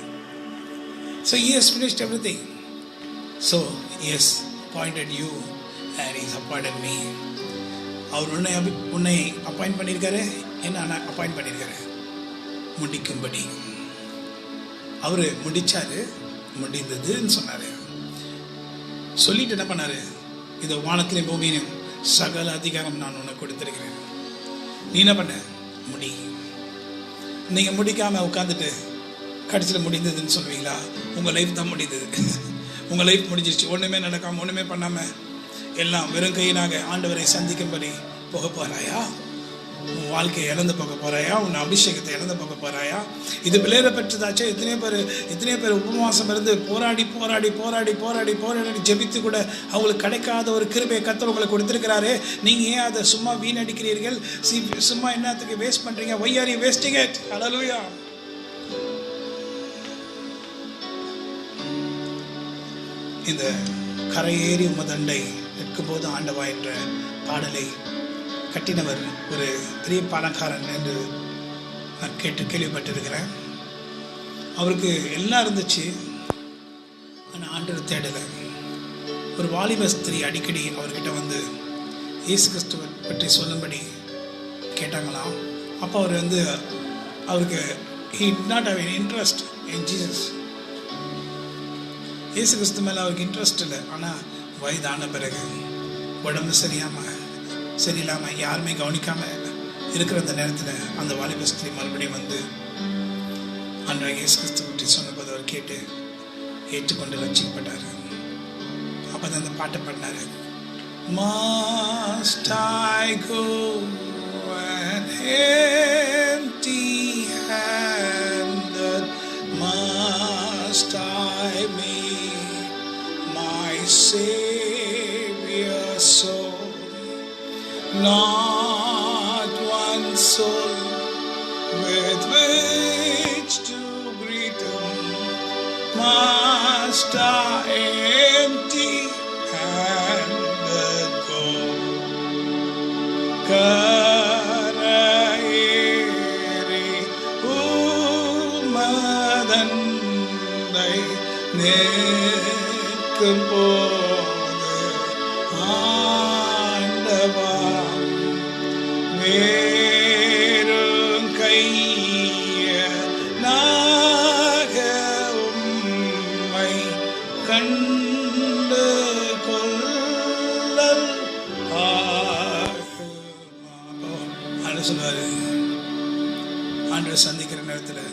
S1: So he has finished everything. So he has appointed you and he has appointed me. அவர் உன்னை அப்பாயிண்ட் பண்ணியிருக்காரு. என்ன அப்பாயிண்ட் பண்ணியிருக்காரு? முடிக்கும்படி. அவரு முடிச்சாரு, முடிந்ததுன்னு சொன்னாரு. சொல்லிட்டு என்ன பண்ணாரு? இந்த வானத்திலையும் பூமியிலும் சகல அதிகாரம் நான் உனக்கு கொடுத்திருக்கிறேன். நீ என்ன பண்ண? முடி. நீங்க முடிக்காம உட்காந்துட்டு கடைசியில் முடிந்ததுன்னு சொல்லுவீங்களா? உங்க லைஃப் தான் முடிந்தது. உங்க லைஃப் முடிஞ்சிருச்சு. ஒண்ணுமே நடக்காம, ஒண்ணுமே பண்ணாம, எல்லாம் வெறும் கையினாக ஆண்டவரை சந்திக்கும்படி போக போறாயா? உன் வாழ்க்கையை இழந்து போக போறாயா? உன் அபிஷேகத்தை இழந்து போக போறாயா? இது பிள்ளைகளை பெற்றதாச்சே. எத்தனையோ பேர் உபவாசம் இருந்து போராடி ஜெபித்து கூட அவங்களுக்கு கிடைக்காத ஒரு கிருபையை கர்த்தர் உங்களுக்கு கொடுத்திருக்கிறாரு. நீங்க ஏன் அதை சும்மா வீணடிக்கிறீர்கள்? சும்மா என்னத்துக்கு வேஸ்ட் பண்றீங்க? why are you wasting it? Hallelujah. இந்த கரையேறி உமதண்டை நிற்கும் போது ஆண்டவா என்ற பாடலை கட்டினவர் ஒரு பெரிய பாடக்காரன் என்று நான் கேள்விப்பட்டிருக்கிறேன். அவருக்கு எல்லாம் இருந்துச்சு, ஆனால் ஆண்டவர் தேடலை. ஒரு வாலிப ஸ்திரீ அடிக்கடி அவர்கிட்ட வந்து இயேசு கிறிஸ்துவை பற்றி சொல்லும்படி கேட்டாங்களாம். அப்போ அவர் வந்து அவருக்கு he did not have any interest in Jesus. இயேசு கிறிஸ்து மேலே அவருக்கு இன்ட்ரெஸ்ட் இல்லை. ஆனால் வயதான பிறகு உடம்பு சரியில்லாமல் யாருமே கவனிக்காம இருக்கிற அந்த நேரத்தில் அந்த வாலிப ஸ்திரீ மறுபடியும் வந்து அன்றைய இயேசு கிறிஸ்து பற்றி சொன்னபோது அவர் கேட்டு ஏற்றுக்கொண்டு ரட்சிக்கப்பட்டார். அப்போ தான் அந்த பாட்டை பாடினாரு. Must I go an empty-handed? Must I meet my Savior so? Not one soul with which to greet him. Must I empty-handed go? கரையேறி உமதண்டை நிற்கும் போது ஆண்டவா வேறும் கையனாக உம்மை கண்டு கொள்ளல் ஆகுமா. சொல்லுவாரு, ஆண்டவர் சந்திக்கிற நேரத்தில்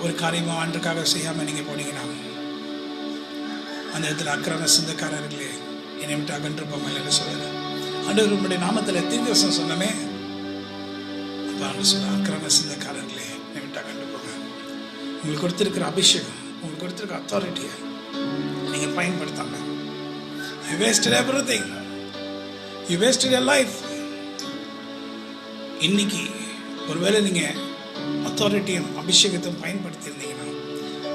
S1: ஒரு காரியமாக ஆண்டுக்காக செய்யாமல் நீங்கள் போனீங்கன்னா அந்த இடத்துல அக்கிரம சிந்தக்காரர்களே என்னை விட்டு அகன்றுப்போம் இல்லைன்னு சொல்லுவார். ஆண்டவர் உங்களுடைய நாமத்தில் தீர்க்கதரிசனம் சொன்னமே. அப்போ ஆண்டு சொல்ல, அக்கிரம சிந்தக்காரர்களே என்னை விட்டு அகன்றுப்போங்க. உங்களுக்கு கொடுத்துருக்கிற அபிஷேகம், உங்களுக்கு கொடுத்துருக்க அத்தாரிட்டியை நீங்கள் பயன்படுத்தாங்க. You wasted everything. You wasted your life. இன்னைக்கு ஒருவேளை நீங்கள் அத்தாரிட்டியும் அபிஷேகத்தையும் பயன்படுத்தியிருந்தீங்கன்னா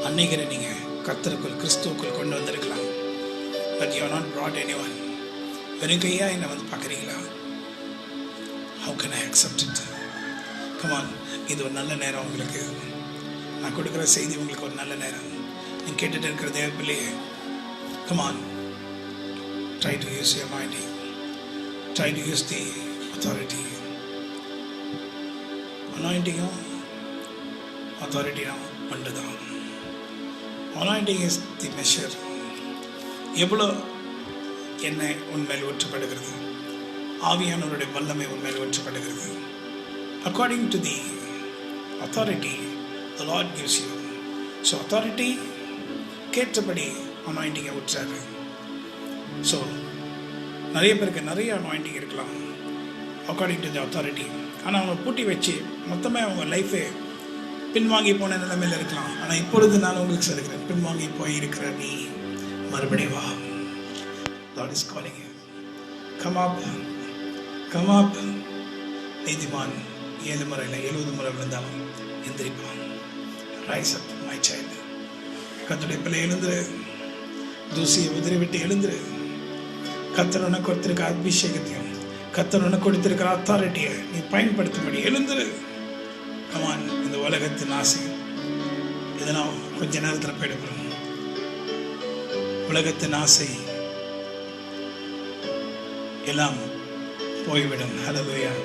S1: அன்னைக்கு நீங்கள் கர்த்தருக்குள் கிறிஸ்துவுக்குள் கொண்டு வந்திருக்கலாம். But you are not brought anyone. வெறும் கையா என்னை வந்து பார்க்குறீங்களா? How can I accept it? Come on, இது ஒரு நல்ல நேரம் உங்களுக்கு. நான் கொடுக்குற செய்தி உங்களுக்கு ஒரு நல்ல நேரம். நீங்கள் கேட்டுட்டு இருக்கிற தேவ பிள்ளையே, come on, try to use your mind. Try to use the authority. Anointing-um authority-um ஒன்று தான். Anointing is the measure. எவ்வளோ எண்ணெய் உன்மேல் ஊற்றப்படுகிறது, ஆவியானவருடைய வல்லமை உன்மேல் ஊற்றப்படுகிறது. According to the authority the Lord gives you. So authority கேட்டபடி anointing ஊற்றாரு. ஸோ நிறைய பேருக்கு நிறைய அனாயிண்டிங் இருக்கலாம் அக்கார்டிங் டு தி அத்தாரிட்டி. ஆனால் அவங்க பூட்டி வச்சு மொத்தமே அவங்க லைஃபே பின்வாங்கி போன நிலைமையில் இருக்கலாம். ஆனால் இப்பொழுது நான் உங்களுக்கு சொல்கிறேன், பின்வாங்கி போய் இருக்கிற நீ மறுபடியும் வா. God is calling you. Come up. Come up. நீதிமான் 7 முறை இல்லை 70 முறை விழுந்தாலும் எந்திரிப்பான். Rise up my child. கர்த்தருடைய பிள்ளை எழுந்துரு, தூசியை உதிரி விட்டு எழுந்துரு. கர்த்தர் உனக்கு கொடுத்திருக்க அபிஷேகத்தையும் கர்த்தர் உனக்கு கொடுத்திருக்கிற அத்தாரிட்டியை நீ பயன்படுத்தும்படி எழுந்துரு. கமான். இந்த உலகத்தின் ஆசை இதெல்லாம் கொஞ்ச நேரத்தில் போயிடுறோம். உலகத்தின் ஆசை எல்லாம் போய்விடும். Hallelujah.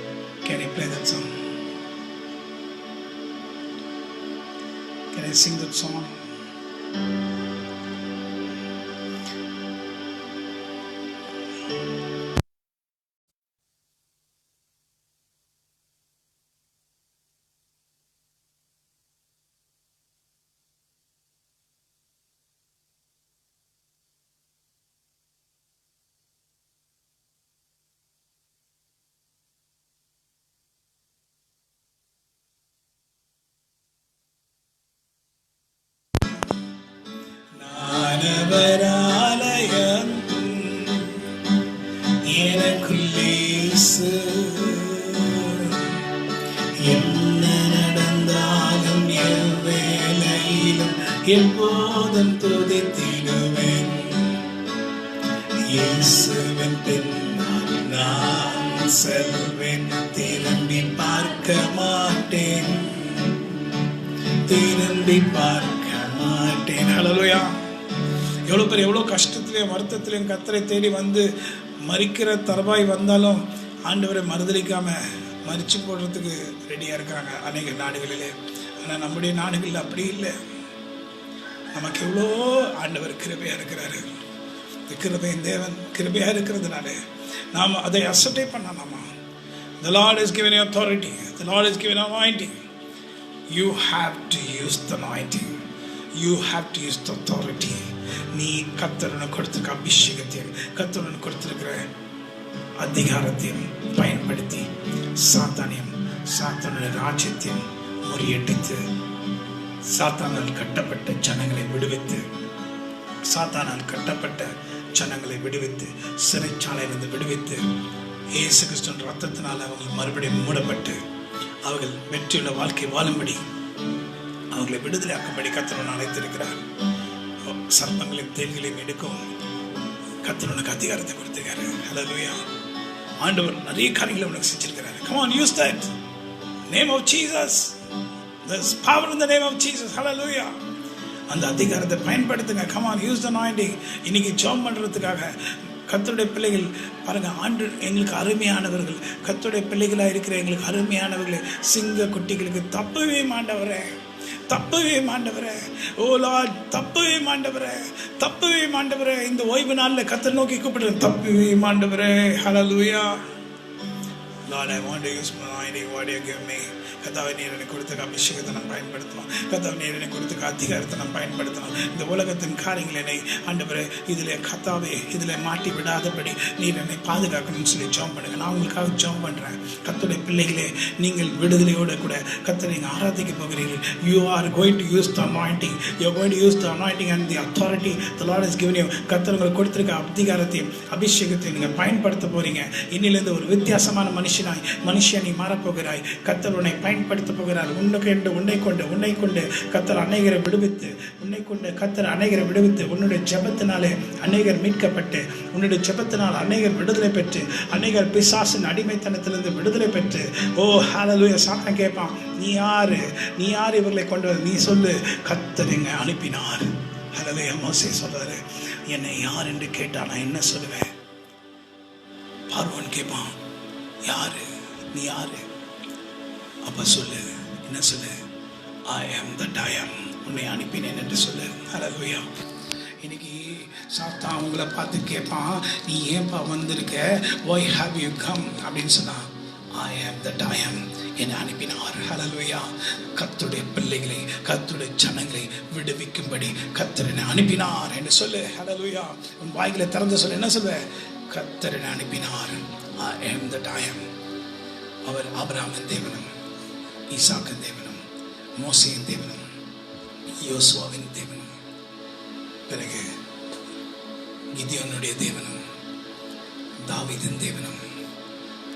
S1: Can you play that song? Can I sing that song? நானவராலயம் எனக்குள்ளேசு என்ன நடந்தாலும் எவ்வேளையிலும் எப்போதும் துதித்திடுவேன். இயேசுவின் பின்னால் நான் செல்வேன், திரும்பி பார்க்க மாட்டேன், திரும்பி பார்க்க மாட்டேன். ஹல்லேலூயா. எவ்வளோ பேர் எவ்வளோ கஷ்டத்துலேயும் வருத்தத்துலேயும் கர்த்தரை தேடி வந்து மரிக்கிற தருவாய் வந்தாலும் ஆண்டவரை மறுதலிக்காமல் மறித்து போடுறதுக்கு ரெடியாக இருக்கிறாங்க அநேக நாடுகளிலே. ஆனால் நம்முடைய நாடுகளில் அப்படி இல்லை. நமக்கு எவ்வளோ ஆண்டவர் கிருபையாக இருக்கிறாரு. இந்த கிருபையின் தேவன் கிருபையாக இருக்கிறதுனால நாம் அதை அசட்டை பண்ணலாமா? The Lord has given you authority. The Lord has given anointing. You have to use the anointing. You have to use the authority. நீ கர்த்தருன்னு கொடுத்திருக்க அபிஷேகத்தையும் கர்த்தருன்னு கொடுத்திருக்கிற அதிகாரத்தையும் பயன்படுத்தி சாத்தானுடைய ராஜ்யத்தையும் முறியடித்து சாத்தானால் கட்டப்பட்ட ஜனங்களை விடுவித்து சிறைச்சாலையிலிருந்து விடுவித்து இயேசு கிறிஸ்துவின் ரத்தத்தினால் அவர்கள் மறுபடியும் மூடப்பட்டு அவர்கள் வெற்றியுள்ள வாழ்க்கை வாழும்படி அவர்களை விடுதலையாக்கும்படி கர்த்தர் அழைத்திருக்கிறார். சர்ப்பங்களையும் தேள்களையும் எடுக்கும் கர்த்தர் உனக்கு அதிகாரத்தை கொடுத்திருக்காரு. ஹல்லேலூயா. ஆண்டவர் நிறைய காரியங்களை உனக்கு செஞ்சிருக்கிறாரு. Come on, use that name of Jesus. There's power in the name of Jesus. Hallelujah. அந்த அதிகாரத்தை பயன்படுத்துங்க. Come on, use the anointing. இன்னைக்கு ஜெபம் பண்றதுக்காக கர்த்தருடைய பிள்ளைகள் பாருங்க, ஆண்டு எங்களுக்கு அருமையானவர்கள், கர்த்தருடைய பிள்ளைகளாக இருக்கிற எங்களுக்கு அருமையானவர்களே, சிங்க குட்டிகளுக்கு தப்பவே மாண்டவரே, ஓ லார்ட், தப்பவே மாண்டவரே, இந்த ஓய்வு நாளில் கர்த்தரை நோக்கி கூப்பிடுறேன், தப்பவே மாண்டவரே. ஹல்லேலூயா. Lord, I want to use my anointing. What do you give me? கர்த்தாவே நீர் எனக்கு கொடுத்த அபிஷேகத்தை நான் பயன்படுத்தணும். கர்த்தாவே நீர் எனக்கு கொடுத்த அதிகாரத்தை நான் பயன்படுத்தணும். இந்த உலகத்தின் காரியங்கள் என்னை ஆண்டவரே இதில் கர்த்தாவே இதில் மாட்டி விடாதபடி நீர் என்னை பாதுகாக்கணும்னு சொல்லி ஜெபம் பண்ணுங்க. நான் உங்களுக்காக ஜெபம் பண்ணுறேன். கர்த்தருடைய பிள்ளைகளே, நீங்கள் விடுதலையோடு கூட கர்த்தரை நீங்கள் ஆராதிக்க போகிறீர்கள். You are going to use the anointing. You are going to use the anointing and the authority the Lord has given you. கர்த்தர் உங்களுக்கு கொடுத்திருக்க அதிகாரத்தையும் அபிஷேகத்தையும் நீங்கள் பயன்படுத்த போறீங்க. இன்னிலிருந்து ஒரு வித்தியாசமான மனுஷனை மாறப்போகிறாய். கர்த்தர் உன்னை பயன்படுத்த போகிறார். உன்னை கொண்டு கர்த்தர் அநேகரை விடுவித்து உன்னுடைய ஜெபத்தினாலே அநேகர் மீட்கப்பட்டு, உன்னுடைய ஜெபத்தினால் அநேகர் விடுதலை பெற்று, அநேகர் பிசாசின் அடிமைத்தனத்திலிருந்து விடுதலை பெற்று, ஓ ஹல்லேலூயா. சாத்தான் கேட்பான், நீ யாரு இவர்களை கொண்டு வர? நீ சொல்லு, கர்த்தர் எங்க அனுப்பினார். ஹல்லேலூயா. மோசே சொல்றாரு, என்னை யார் என்று கேட்டா நான் என்ன சொல்லுவேன்? பார்வோன் கேட்பான், யாரு நீ யாரு? அப்ப சொல்லு, என்ன சொல்லு? I am that I am. உன்னை அனுப்பினேன் என்று சொல்லு. ஹல்லேலூயா. இன்னைக்கு சாத்தான் அவங்கள பார்த்து கேட்பான், நீ ஏன்பா வந்திருக்க? Why have you come? அப்படின்னு சொன்னா, I am that I am. என்னை அனுப்பினார். ஹல்லேலூயா. கர்த்தருடைய பிள்ளைகளை, கர்த்தருடைய ஜனங்களை விடுவிக்கும்படி கர்த்தர் என்னை அனுப்பினார் என்று சொல்லு. ஹல்லேலூயா. உன் வாய்களை திறந்து சொல்லு, என்ன சொல்ல? கர்த்தர் என்னை அனுப்பினார். I am that I am. அவர் ஆபிரகாமின் தேவனும், ஈசாக்கின் தேவனும், மோசேயின் தேவனும், யோசுவாவின் தேவனும், பிறகு கிதியோனுடைய தேவனும், தாவீதின் தேவனும்,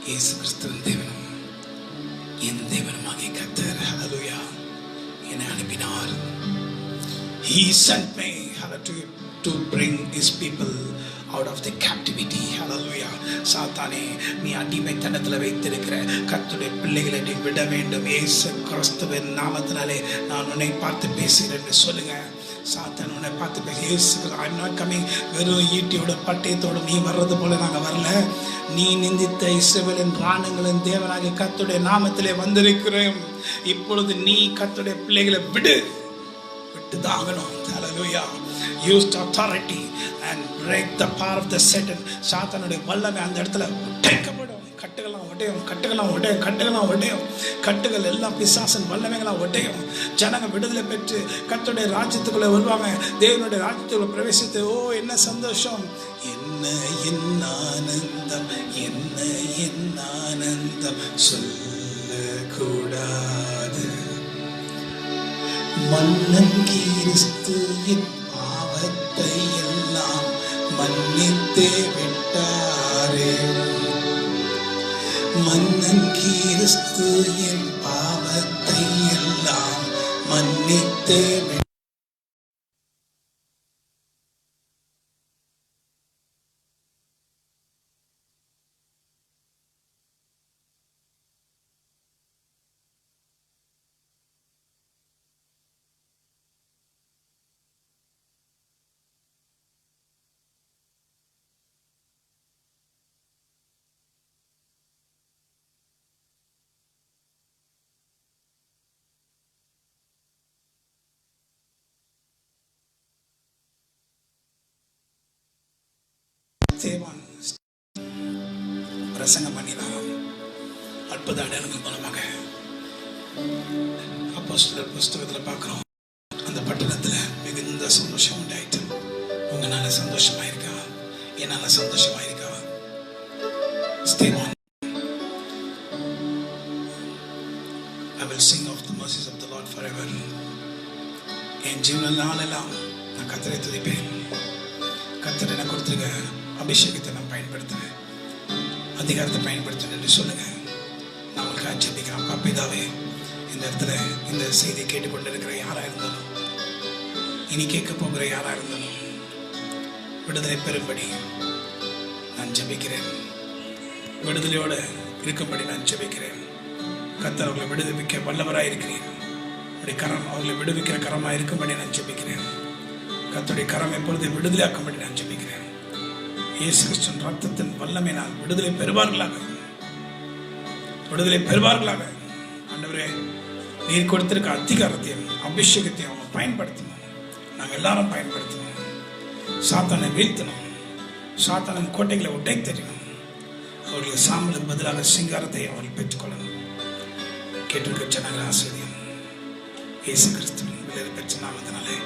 S1: இயேசு கிறிஸ்துவின் தேவனும், என் தேவனுமாகிய கர்த்தர் ஹல்லேலூயா என்னை அனுப்பினார். He sent me to bring his people out of the captivity. Hallelujah. சாத்தானே, நீ அடிமைத்தனத்தில் வைத்திருக்கிற கர்த்தருடைய பிள்ளைகளை நீ விட வேண்டும். இயேசு கிறிஸ்துவின் நாமத்தினாலே நான் உன்னை பார்த்து பேசுகிறேன் என்று சொல்லுங்க. சாத்தான் உன்னை பார்த்து பேச, I'm not coming. வெறும் ஈட்டியோட பட்டயத்தோடு நீ வர்றது போல நாங்கள் வரல. நீ நிந்தித்த இஸ்ரவேலின் ராணுகளின் தேவனாகிய கர்த்தருடைய நாமத்திலே வந்திருக்கிறோம். இப்பொழுது நீ கர்த்தருடைய பிள்ளைகளை விட்டு தாங்கணும். Hallelujah. Use authority and break the power of the Satan. சாத்தானுடைய வல்லமை அந்த இடத்துல உடைக்கப்படும். கட்டுகள் உடையும். கட்டுகள் எல்லாம் பிசாசின் வல்லமைகளாம் உடையும். ஜனங்க விடுதலை பெற்று கர்த்தருடைய ராஜ்யத்துக்குள்ள வருவாங்க. தேவனுடைய ராஜ்யத்துக்குள்ள பிரவேசித்து, ஓ என்ன சந்தோஷம், என்ன ஆனந்தம், என்ன ஆனந்தம் சொல்லக்கூடாது. மன்னன் கிறிஸ்து என் பாவத்தை எல்லாம் மன்னித்தே விட்டாரே. மன்னன் கிறிஸ்து என் பாவத்தை எல்லாம் மன்னித்தே விட்டாரே. தேவான் பிரசங்கம் பண்ணினாராம். அற்புத அடையாளங்கள் மூலமாக அப்போஸ்தலர் புஸ்தகத்தில் பார்க்கிறோம். அந்த பட்டணத்தில் மிகுந்த சந்தோஷம் உண்டாயிட்டு. உங்களால சந்தோஷமாயிருக்கா? என்னால சந்தோஷமாயிருக்கா? ஸ்தேவான், I will sing of the mercies of the Lord forever. என் ஜீவனில் நாளெல்லாம் நான் கர்த்தரை துதிப்பேன். கர்த்தர் எனக்கு கொடுத்திருக்க அபிஷேகத்தை நான் பயன்படுத்துவேன், அதிகாரத்தை பயன்படுத்துவேன் என்று சொல்லுங்க. நான் உங்களுக்கு ஜெபிக்கிறேன். அப்பா பிதாவே, இந்த இடத்துல இந்த செய்தியை கேட்டுக்கொண்டிருக்கிற யாராக இருந்தாலும், இனி கேட்க போகிற யாராக இருந்தாலும் விடுதலை பெறும்படி நான் ஜெபிக்கிறேன். விடுதலையோடு இருக்கும்படி நான் ஜெபிக்கிறேன். கர்த்தர் அவர்களை விடுவிக்க வல்லவராக இருக்கிறேன். அவருடைய கரம் அவர்களை விடுவிக்கிற கரமாக இருக்கும்படி நான் ஜெபிக்கிறேன். கர்த்தருடைய கரம் எப்பொழுது விடுதலையாக்கும்படி நான் ஜெபிக்கிறேன். இயேசு கிறிஸ்துவின் ரத்தத்தின் வல்லமையினால் விடுதலை பெறுவார்களாக. ஆண்டவரே, நீர் கொடுத்திருக்க அதிகாரத்தையும் அபிஷேகத்தையும் அவங்க பயன்படுத்தணும். நாங்கள் எல்லாரும் பயன்படுத்தணும். சாத்தானை வீழ்த்தணும். சாத்தானின் கோட்டைகளை உடைத்தறியணும். அவர்களுக்கு சாம்பலுக்கு பதிலாக சிங்காரத்தை அவர்கள் பெற்றுக்கொள்ளணும். கேட்டிருக்க ஜனங்களை ஆசிரியம் இயேசு கிறிஸ்துவின் விலை பெற்ற நாமத்தினாலே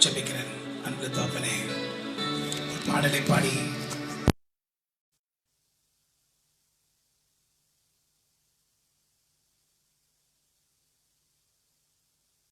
S1: ஜெபிக்கிறேன். அன்பு தாப்பனே, பாடலை பாடி